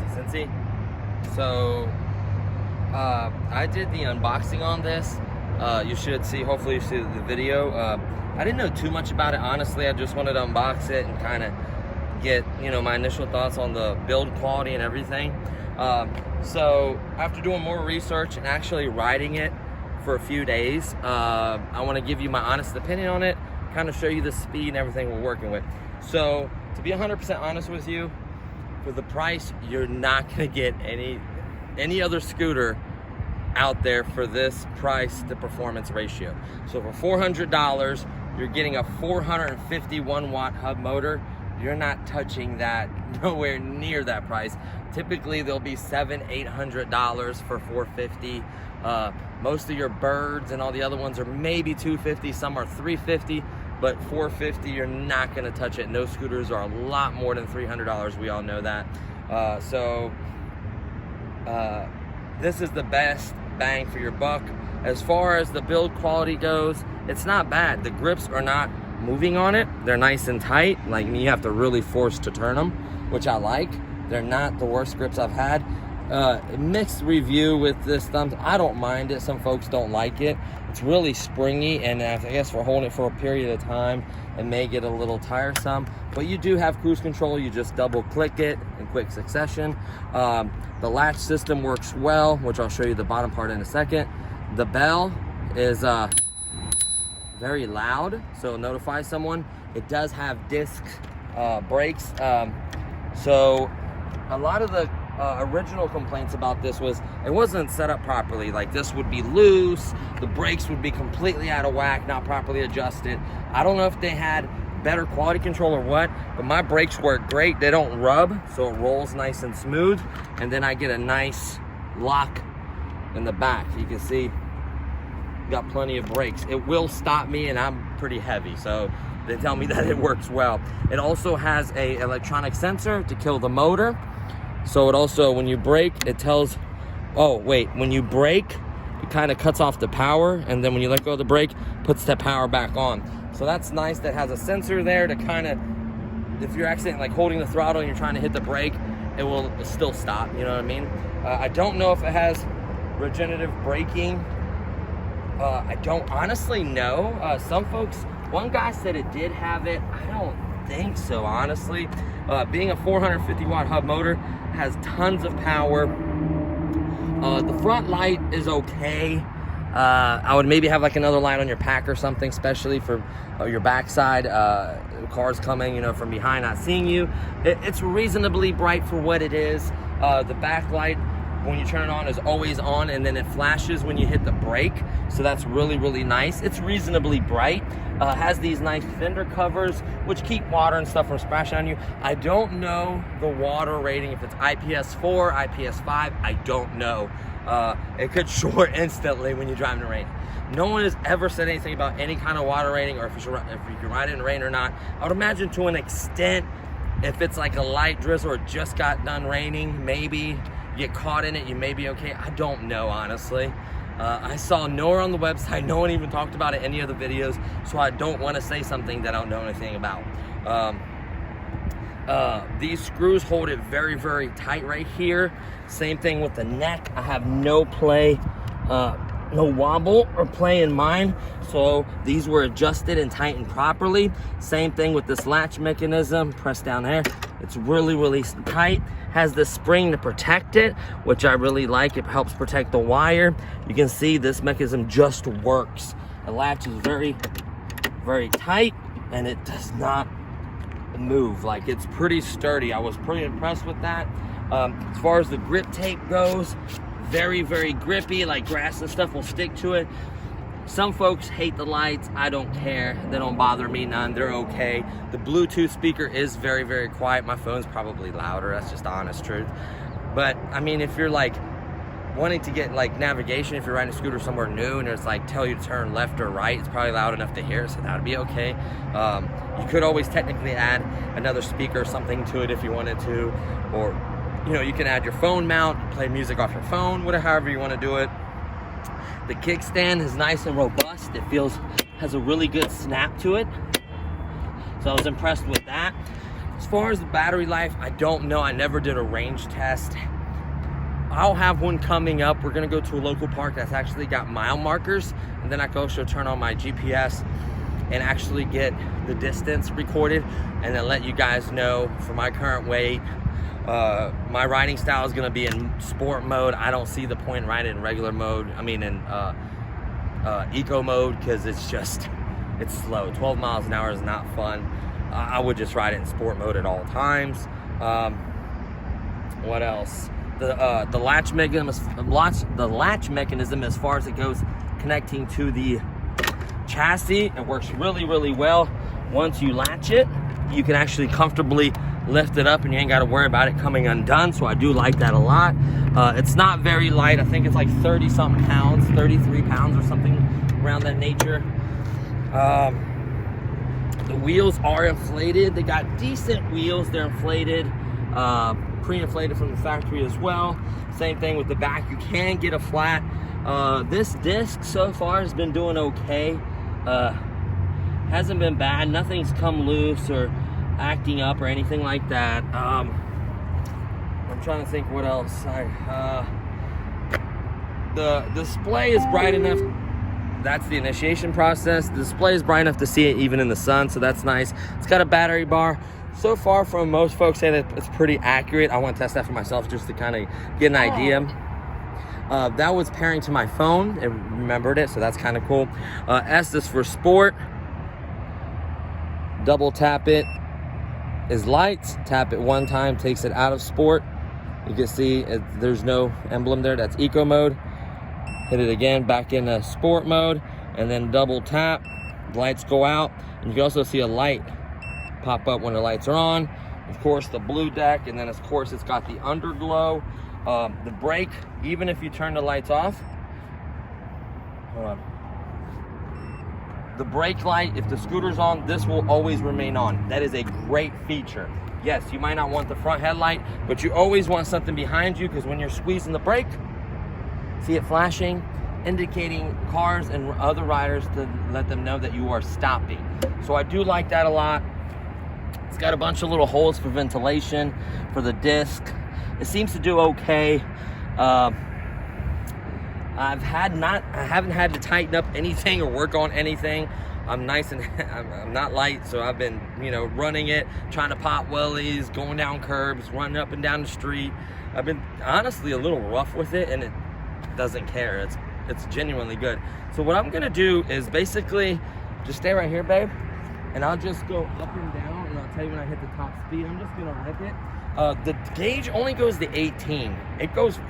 RC Cincy. So I did the unboxing on this. You should see, hopefully you see the video. I didn't know too much about it, honestly. I just wanted to unbox it and kind of get, you know, my initial thoughts on the build quality and everything. So after doing more research and actually riding it for a few days, I want to give you my honest opinion on it, kind of show you the speed and everything we're working with. So to be 100% honest with you, for the price, you're not going to get any other scooter out there for this price to performance ratio. So for $400, you're getting a 451 watt hub motor. You're not touching that, nowhere near that price. Typically they'll be $700-800 for 450. Most of your birds and all the other ones are maybe 250, some are 350, but 450 you're not gonna touch it. No scooters are a lot more than $300, we all know that. This is the best bang for your buck. As far as the build quality goes, it's not bad. The grips are not moving on it. They're nice and tight. Like me, you have to really force to turn them, which I like. They're not the worst grips I've had. Mixed review with this thumb. I don't mind it. Some folks don't like it. It's really springy, and I guess for holding it for a period of time, it may get a little tiresome. But you do have cruise control. You just double click it in quick succession. The latch system works well, which I'll show you the bottom part in a second. The bell is very loud, so notify someone. It does have disc brakes. So a lot of the original complaints about this was it wasn't set up properly. Like, this would be loose, the brakes would be completely out of whack, not properly adjusted. I don't know if they had better quality control or what, but my brakes work great. They don't rub, so it rolls nice and smooth, and then I get a nice lock in the back. You can see got plenty of brakes. It will stop me, and I'm pretty heavy, so they tell me that it works well. It also has a electronic sensor to kill the motor. So it also, when you brake, it tells, oh wait, when you brake, it kind of cuts off the power, and then when you let go of the brake, puts that power back on. So that's nice. That has a sensor there to kind of, if you're accidentally like holding the throttle and you're trying to hit the brake, it will still stop, you know what I mean? I don't know if it has regenerative braking. I don't honestly know. Some folks, one guy said it did have it. I don't think so, honestly. Being a 450 watt hub motor, has tons of power. The front light is okay. I would maybe have like another light on your pack or something, especially for your backside. Cars coming, you know, from behind, not seeing you. It's reasonably bright for what it is. The back light, when you turn it on, is always on, and then it flashes when you hit the brake. So that's really, really nice. It's reasonably bright. Has these nice fender covers, which keep water and stuff from splashing on you. I don't know the water rating, if it's IPS 4, IPS 5, I don't know. It could short instantly when you drive in the rain. No one has ever said anything about any kind of water rating, or if you can ride in the rain or not. I would imagine to an extent, if it's like a light drizzle or it just got done raining, maybe get caught in it, you may be okay. I don't know, honestly. I saw nowhere on the website, no one even talked about it in any of the videos, so I don't want to say something that I don't know anything about. These screws hold it very, very tight right here. Same thing with the neck. I have no play, no wobble or play in mine, so these were adjusted and tightened properly. Same thing with this latch mechanism. Press down there, it's really, really tight. Has this spring to protect it, which I really like. It helps protect the wire. You can see this mechanism just works. The latch is very, very tight, and it does not move. Like, it's pretty sturdy. I was pretty impressed with that. As far as the grip tape goes, very, very grippy. Like, grass and stuff will stick to it. Some folks hate the lights. I don't care. They don't bother me none. They're okay. The Bluetooth speaker is very, very quiet. My phone's probably louder. That's just the honest truth. But I mean, if you're like wanting to get like navigation, if you're riding a scooter somewhere new and it's like tell you to turn left or right, it's probably loud enough to hear, so that would be okay. You could always technically add another speaker or something to it if you wanted to, or you know, you can add your phone mount, play music off your phone, whatever, however you want to do it. The kickstand is nice and robust. It has a really good snap to it. So I was impressed with that. As far as the battery life, I don't know. I never did a range test. I'll have one coming up. We're gonna go to a local park that's actually got mile markers, and then I can also turn on my GPS and actually get the distance recorded, and then let you guys know for my current weight. My riding style is gonna be in sport mode. I don't see the point in riding in regular mode. I mean in eco mode, because it's slow. 12 miles an hour is not fun. I would just ride it in sport mode at all times. What else? The latch mechanism, as far as it goes, connecting to the chassis, it works really, really well. Once you latch it, you can actually comfortably lift it up, and you ain't got to worry about it coming undone. So I do like that a lot. It's not very light. I think it's like 30 something pounds, 33 pounds or something around that nature. The wheels are inflated. They got decent wheels. They're inflated, pre-inflated from the factory as well. Same thing with the back. You can get a flat. This disc so far has been doing okay. Hasn't been bad. Nothing's come loose or acting up or anything like that. I'm trying to think what else. The display is bright enough. That's the initiation process. The display is bright enough to see it even in the sun, so that's nice. It's got a battery bar. So far, from most folks say that it's pretty accurate. I want to test that for myself just to kind of get an idea. That was pairing to my phone. It remembered it, so that's kind of cool. S is for sport. Double tap it is lights. Tap it one time, takes it out of sport. You can see there's no emblem there. That's eco mode. Hit it again, back into sport mode, and then double tap, lights go out, and you can also see a light pop up when the lights are on. Of course, the blue deck, and then of course it's got the underglow. The brake, even if you turn the lights off, hold on. The brake light, if the scooter's on, this will always remain on. That is a great feature. Yes, you might not want the front headlight, but you always want something behind you, because when you're squeezing the brake, see it flashing, indicating cars and other riders to let them know that you are stopping. So I do like that a lot. It's got a bunch of little holes for ventilation for the disc. It seems to do okay. I haven't had to tighten up anything or work on anything. I'm nice and I'm not light, so I've been, running it, trying to pop wellies, going down curbs, running up and down the street. I've been honestly a little rough with it, and it doesn't care. It's genuinely good. So what I'm gonna do is basically just stay right here, babe, and I'll just go up and down, and I'll tell you when I hit the top speed. I'm just gonna rip it. The gauge only goes to 18.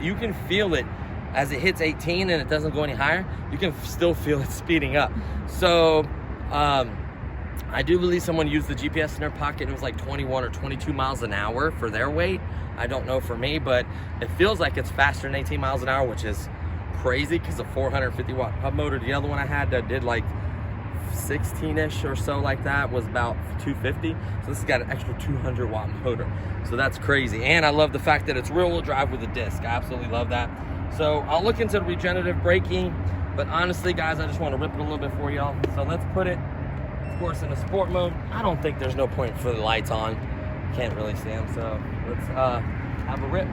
You can feel it as it hits 18 and it doesn't go any higher. You can still feel it speeding up. So I do believe someone used the GPS in their pocket, and it was like 21 or 22 miles an hour for their weight. I don't know for me, but it feels like it's faster than 18 miles an hour, which is crazy because the 450 watt hub motor, the other one I had that did like 16-ish or so like that, was about 250. So this has got an extra 200 watt motor. So that's crazy. And I love the fact that it's rear-wheel drive with a disc. I absolutely love that. So I'll look into the regenerative braking, but honestly, guys, I just want to rip it a little bit for y'all. So let's put it, of course, in a sport mode. I don't think there's no point for the lights on. Can't really see them, so let's have a rip.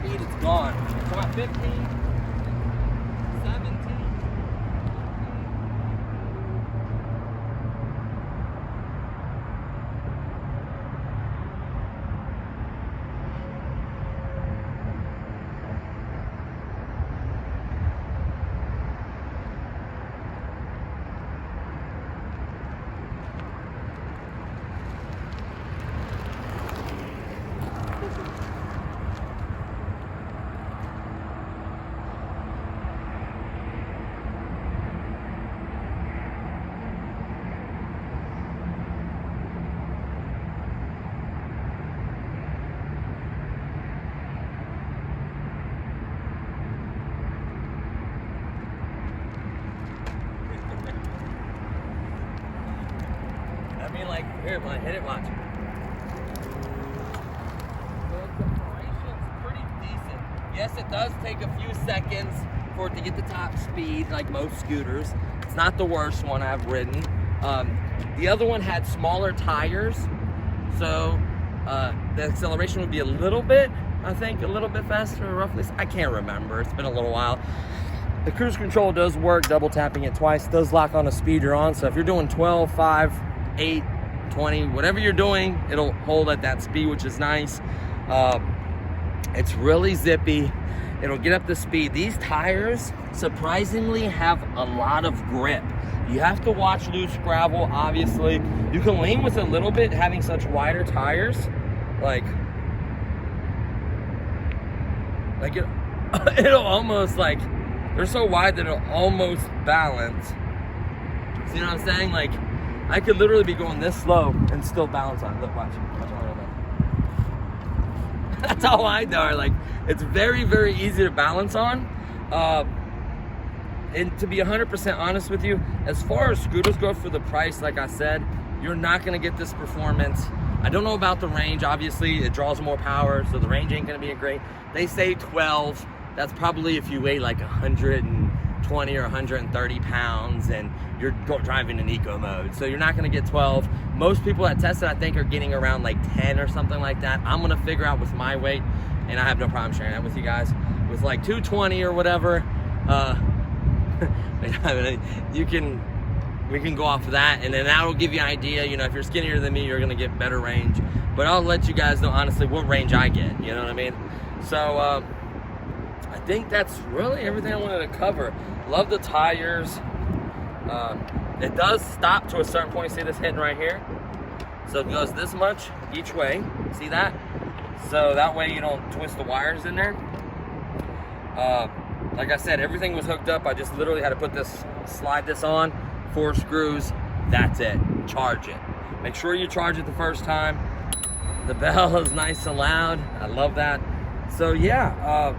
It's gone. So at 15, 17. mean, like, here, when I hit it, watch. The separation's pretty decent. Yes, it does take a few seconds for it to get the top speed, like most scooters. It's not the worst one I've ridden. The other one had smaller tires, so the acceleration would be a little bit, I think, a little bit faster, roughly. I can't remember. It's been a little while. The cruise control does work, double tapping it twice, does lock on the speed you're on. So if you're doing 12, 5, 8, 20, whatever you're doing, it'll hold at that speed, which is nice. It's really zippy. It'll get up the speed. These tires surprisingly have a lot of grip. You have to watch loose gravel, obviously. You can lean with a little bit, having such wider tires. Like it'll almost like, they're so wide that it'll almost balance. See what I'm saying? Like, I could literally be going this slow and still balance on it. Look, watch on a little bit. That's how wide they are. Like, it's very, very easy to balance on. And to be 100% honest with you, as far as scooters go for the price, like I said, you're not gonna get this performance. I don't know about the range. Obviously, it draws more power, so the range ain't gonna be great. They say 12. That's probably if you weigh like 120 or 130 pounds and you're driving in eco mode. So you're not gonna get 12. Most people that test it, I think, are getting around like 10 or something like that. I'm gonna figure out with my weight, and I have no problem sharing that with you guys, with like 220 or whatever. We can go off of that, and then that'll give you an idea. You know, if you're skinnier than me, you're gonna get better range. But I'll let you guys know honestly what range I get, you know what I mean? So I think that's really everything I wanted to cover. Love the tires. It does stop to a certain point. See this hitting right here? So it goes this much each way. See that? So that way you don't twist the wires in there. Like I said, everything was hooked up. I just literally had to put this, slide this on, 4 screws, that's it. Charge it. Make sure you charge it the first time. The bell is nice and loud. I love that. So yeah,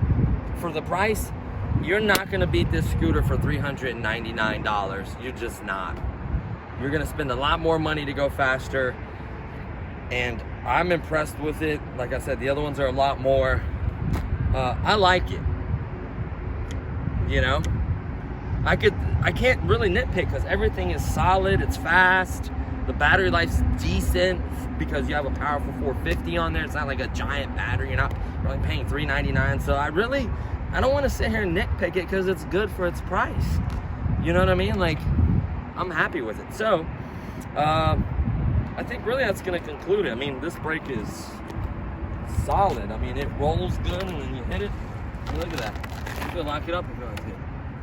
for the price, you're not gonna beat this scooter for $399. You're just not. You're gonna spend a lot more money to go faster, and I'm impressed with it. Like I said, the other ones are a lot more. I like it. You know, I can't really nitpick because everything is solid. It's fast. The battery life's decent because you have a powerful 450 on there. It's not like a giant battery. You're only paying $399. So I don't want to sit here and nitpick it because it's good for its price. You know what I mean? Like, I'm happy with it. So I think really that's going to conclude it. I mean, this brake is solid. I mean, it rolls good, and when you hit it, look at that. You can lock it up and go.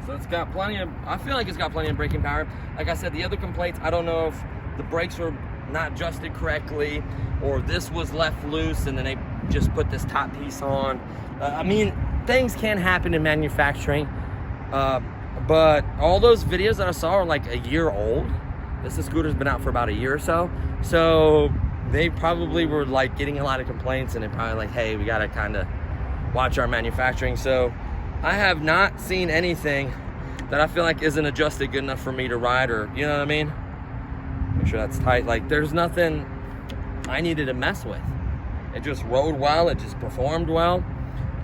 So it's got plenty of, I feel like it's got plenty of braking power. Like I said, the other complaints, I don't know if the brakes were not adjusted correctly, or this was left loose and then they just put this top piece on. I mean, things can happen in manufacturing, but all those videos that I saw are like a year old. This scooter's been out for about a year or so. So they probably were like getting a lot of complaints, and they're probably like, hey, we gotta kind of watch our manufacturing. So I have not seen anything that I feel like isn't adjusted good enough for me to ride, or, you know what I mean? Make sure that's tight. Like, there's nothing I needed to mess with. It just rode well. It just performed well.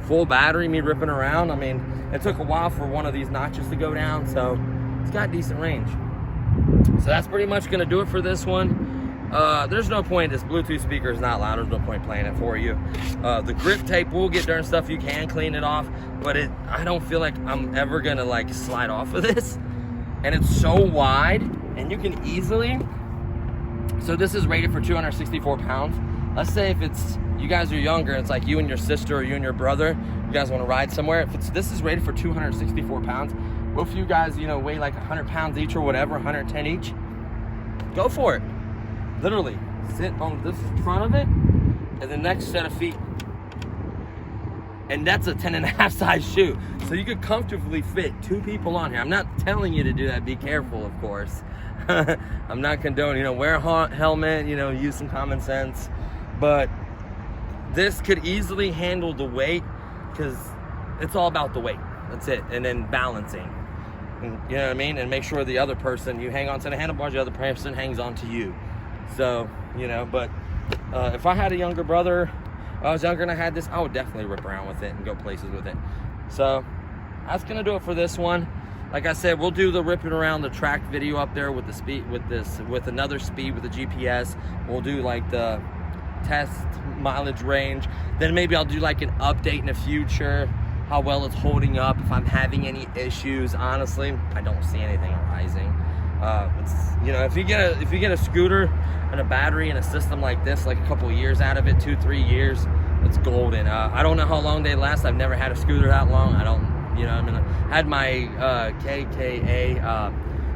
Full battery, me ripping around. I mean, it took a while for one of these notches to go down, so it's got decent range. So that's pretty much going to do it for this one. There's no point, this Bluetooth speaker is not loud, there's no point playing it for you. The grip tape will get darn stuff, you can clean it off, but I don't feel like I'm ever gonna like slide off of this. And it's so wide, and you can easily, so this is rated for 264 pounds. Let's say if you guys are younger, it's like you and your sister or you and your brother, you guys wanna ride somewhere, this is rated for 264 pounds. What if you guys, weigh like 100 pounds each or whatever, 110 each? Go for it. Literally, sit on this front of it, and the next set of feet. And that's a 10.5 size shoe. So you could comfortably fit 2 people on here. I'm not telling you to do that. Be careful, of course. I'm not condoning, wear a helmet, use some common sense. But this could easily handle the weight, because it's all about the weight. That's it. And then balancing. And, you know what I mean? And make sure the other person, you hang on to the handlebars, the other person hangs on to you. So, you know, but if I had a younger brother, I was younger and I had this, I would definitely rip around with it and go places with it. So that's gonna do it for this one. Like I said, we'll do the ripping around the track video up there with the speed, with another speed with the GPS. We'll do like the test mileage range. Then maybe I'll do like an update in the future, how well it's holding up, if I'm having any issues. Honestly, I don't see anything arising. It's, you know, if you get a scooter and a battery and a system like this, like a couple years out of it, 2-3 years, it's golden. I don't know how long they last. I've never had a scooter that long. I don't, you know, I mean, I had my KKA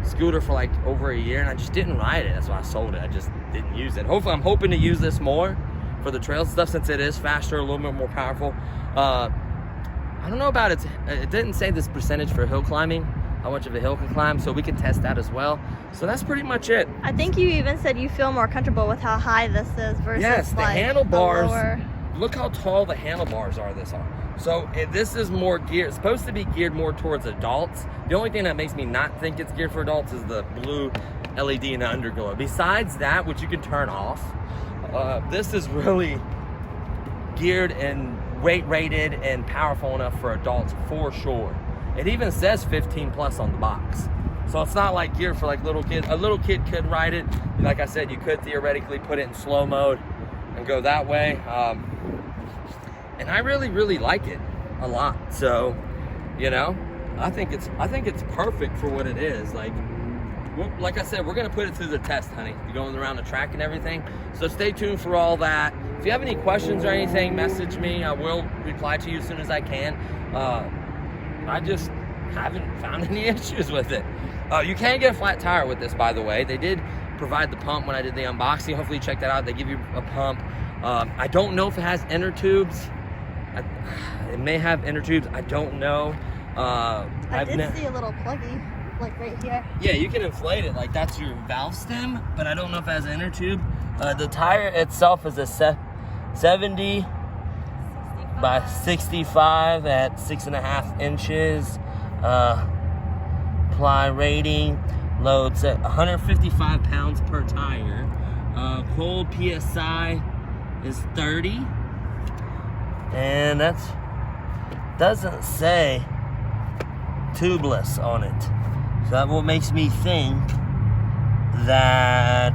scooter for like over a year and I just didn't ride it. That's why I sold it. I just didn't use it. Hopefully, I'm hoping to use this more for the trail stuff since it is faster, a little bit more powerful. I don't know about it. It didn't say this percentage for hill climbing, how much of a hill can climb, so we can test that as well. So that's pretty much it. I think you even said you feel more comfortable with how high this is versus yes, the like handlebars. lower. Look how tall the handlebars are this are. So this is more geared, it's supposed to be geared more towards adults. The only thing that makes me not think it's geared for adults is the blue LED and the underglow. Besides that, which you can turn off, this is really geared and weight rated and powerful enough for adults for sure. It even says 15 plus on the box. So it's not like geared for like little kids. A little kid could ride it. Like I said, you could theoretically put it in slow mode and go that way. And I really like it a lot. So, you know, I think it's perfect for what it is. Like I said, we're gonna put it through the test, honey. You're going around the track and everything. So stay tuned for all that. If you have any questions or anything, message me. I will reply to you as soon as I can. I just haven't found any issues with it. You can get a flat tire with this, by the way. They did provide the pump when I did the unboxing. Hopefully you check that out. They give you a pump. I don't know if it has inner tubes. It may have inner tubes. I don't know. I did see a little pluggy, like right here. Yeah, you can inflate it. Like that's your valve stem, but I don't know if it has an inner tube. The tire itself is a 70 by 65 at 6.5 inches. Ply rating, loads at 155 pounds per tire. Cold PSI is 30. And that doesn't say tubeless on it. So that what makes me think that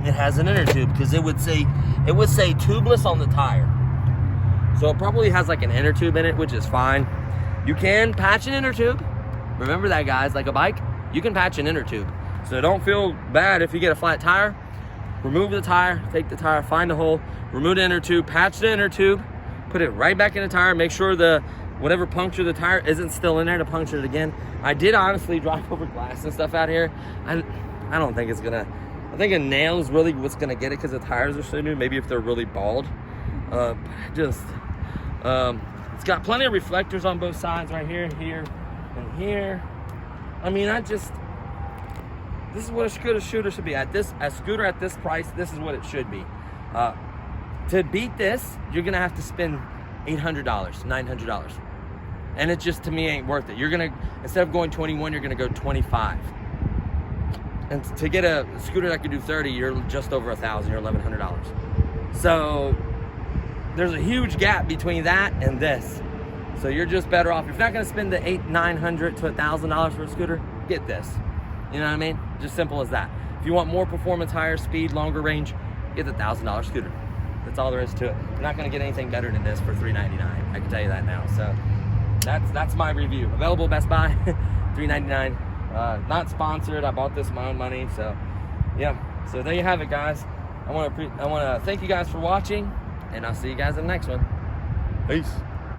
it has an inner tube, because it would say tubeless on the tire. So it probably has like an inner tube in it, which is fine. You can patch an inner tube. Remember that, guys, like a bike, you can patch an inner tube. So don't feel bad if you get a flat tire. Remove the tire, take the tire, find a hole, remove the inner tube, patch the inner tube, put it right back in the tire, make sure the whatever punctured the tire isn't still in there to puncture it again. I did honestly drive over glass and stuff out here. I don't think it's gonna, I think a nail is really what's gonna get it because the tires are so new. Maybe if they're really bald. It's got plenty of reflectors on both sides, right here, here, and here. I mean, this is what a scooter should be. A scooter at this price, this is what it should be. To beat this, you're gonna have to spend $800, $900. And it just, to me, ain't worth it. You're gonna, instead of going 21, you're gonna go 25. And to get a scooter that could do 30, you're just over $1,000, you're $1,100. So there's a huge gap between that and this. So you're just better off. If you're not gonna spend the $800, $900 to $1,000 for a scooter, get this. You know what I mean? Just simple as that. If you want more performance, higher speed, longer range, get the $1,000 scooter. That's all there is to it. You're not gonna get anything better than this for $399. I can tell you that now. So that's my review. Available Best Buy, $399. Not sponsored. I bought this with my own money. So yeah. So there you have it, guys. I want to thank you guys for watching, and I'll see you guys in the next one. Peace.